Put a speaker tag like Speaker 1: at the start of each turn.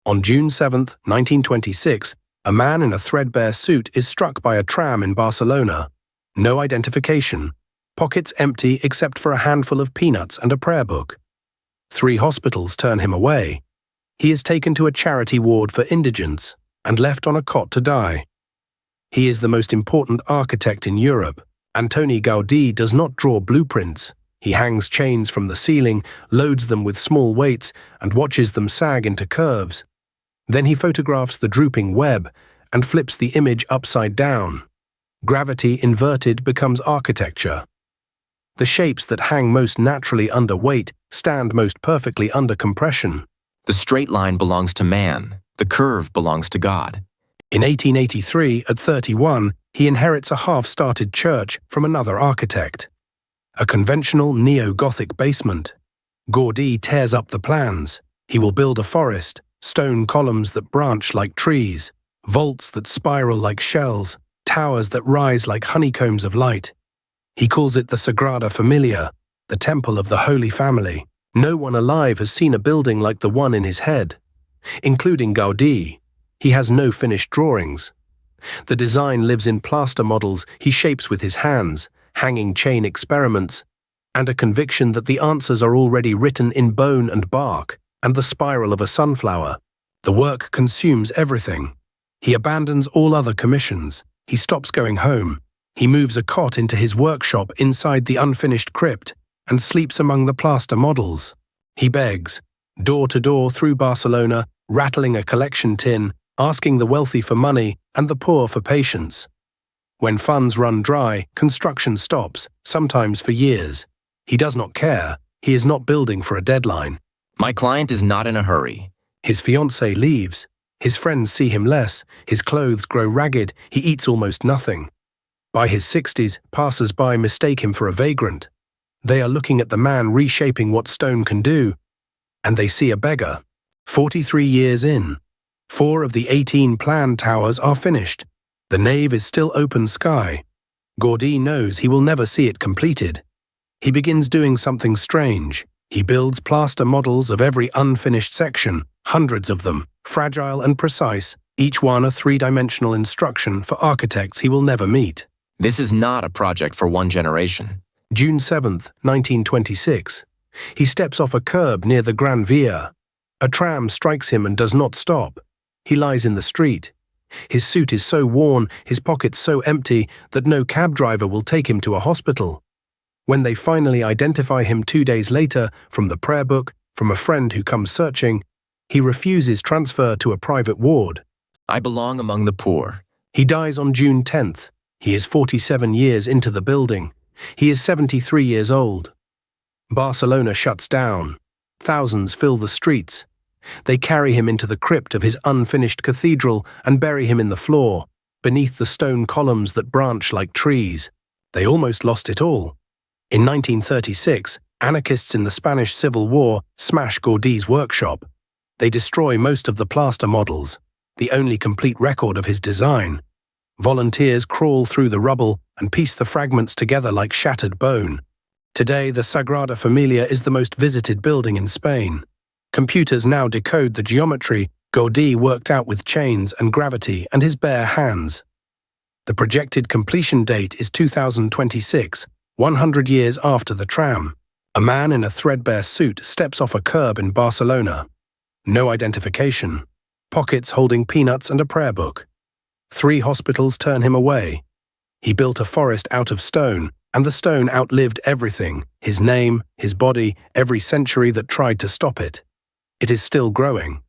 Speaker 1: On June 7, 1926, a man in a threadbare suit is struck by a tram in Barcelona. No identification. Pockets empty except for a handful of peanuts and a prayer book. 3 hospitals turn him away. He is taken to a charity ward for indigents and left on a cot to die. He is the most important architect in Europe. Antoni Gaudí does not draw blueprints. He hangs chains from the ceiling, loads them with small weights, and watches them sag into curves. Then he photographs the drooping web and flips the image upside down. Gravity inverted becomes architecture. The shapes that hang most naturally under weight stand most perfectly under compression.
Speaker 2: The straight line belongs to man. The curve belongs to God.
Speaker 1: In 1883, at 31, he inherits a half-started church from another architect. A conventional neo-Gothic basement. Gaudí tears up the plans. He will build a forest, stone columns that branch like trees, vaults that spiral like shells, towers that rise like honeycombs of light. He calls it the Sagrada Familia, the Temple of the Holy Family. No one alive has seen a building like the one in his head. Including Gaudí, he has no finished drawings. The design lives in plaster models he shapes with his hands, hanging chain experiments, and a conviction that the answers are already written in bone and bark, and the spiral of a sunflower. The work consumes everything. He abandons all other commissions. He stops going home. He moves a cot into his workshop inside the unfinished crypt and sleeps among the plaster models. He begs, door to door through Barcelona, rattling a collection tin, asking the wealthy for money and the poor for patience. When funds run dry, construction stops, sometimes for years. He does not care. He is not building for a deadline.
Speaker 2: My client is not in a hurry.
Speaker 1: His fiancée leaves. His friends see him less. His clothes grow ragged. He eats almost nothing. By his 60s, passers-by mistake him for a vagrant. They are looking at the man reshaping what stone can do, and they see a beggar. 43 years in, 4 of the 18 planned towers are finished. The nave is still open sky. Gaudí knows he will never see it completed. He begins doing something strange. He builds plaster models of every unfinished section, hundreds of them, fragile and precise, each one a 3-dimensional instruction for architects he will never meet.
Speaker 2: This is not a project for one generation.
Speaker 1: June 7, 1926. He steps off a curb near the Gran Via. A tram strikes him and does not stop. He lies in the street. His suit is so worn, his pockets so empty, that no cab driver will take him to a hospital. When they finally identify him 2 days later, from the prayer book, from a friend who comes searching, he refuses transfer to a private ward.
Speaker 2: I belong among the poor.
Speaker 1: He dies on June 10th. He is 47 years into the building. He is 73 years old. Barcelona shuts down. Thousands fill the streets. They carry him into the crypt of his unfinished cathedral and bury him in the floor, beneath the stone columns that branch like trees. They almost lost it all. In 1936, anarchists in the Spanish Civil War smash Gaudí's workshop. They destroy most of the plaster models, the only complete record of his design. Volunteers crawl through the rubble and piece the fragments together like shattered bone. Today, the Sagrada Familia is the most visited building in Spain. Computers now decode the geometry Gaudí worked out with chains and gravity and his bare hands. The projected completion date is 2026, 100 years after the tram. A man in a threadbare suit steps off a curb in Barcelona. No identification. Pockets holding peanuts and a prayer book. 3 hospitals turn him away. He built a forest out of stone, and the stone outlived everything, his name, his body, every century that tried to stop it. It is still growing.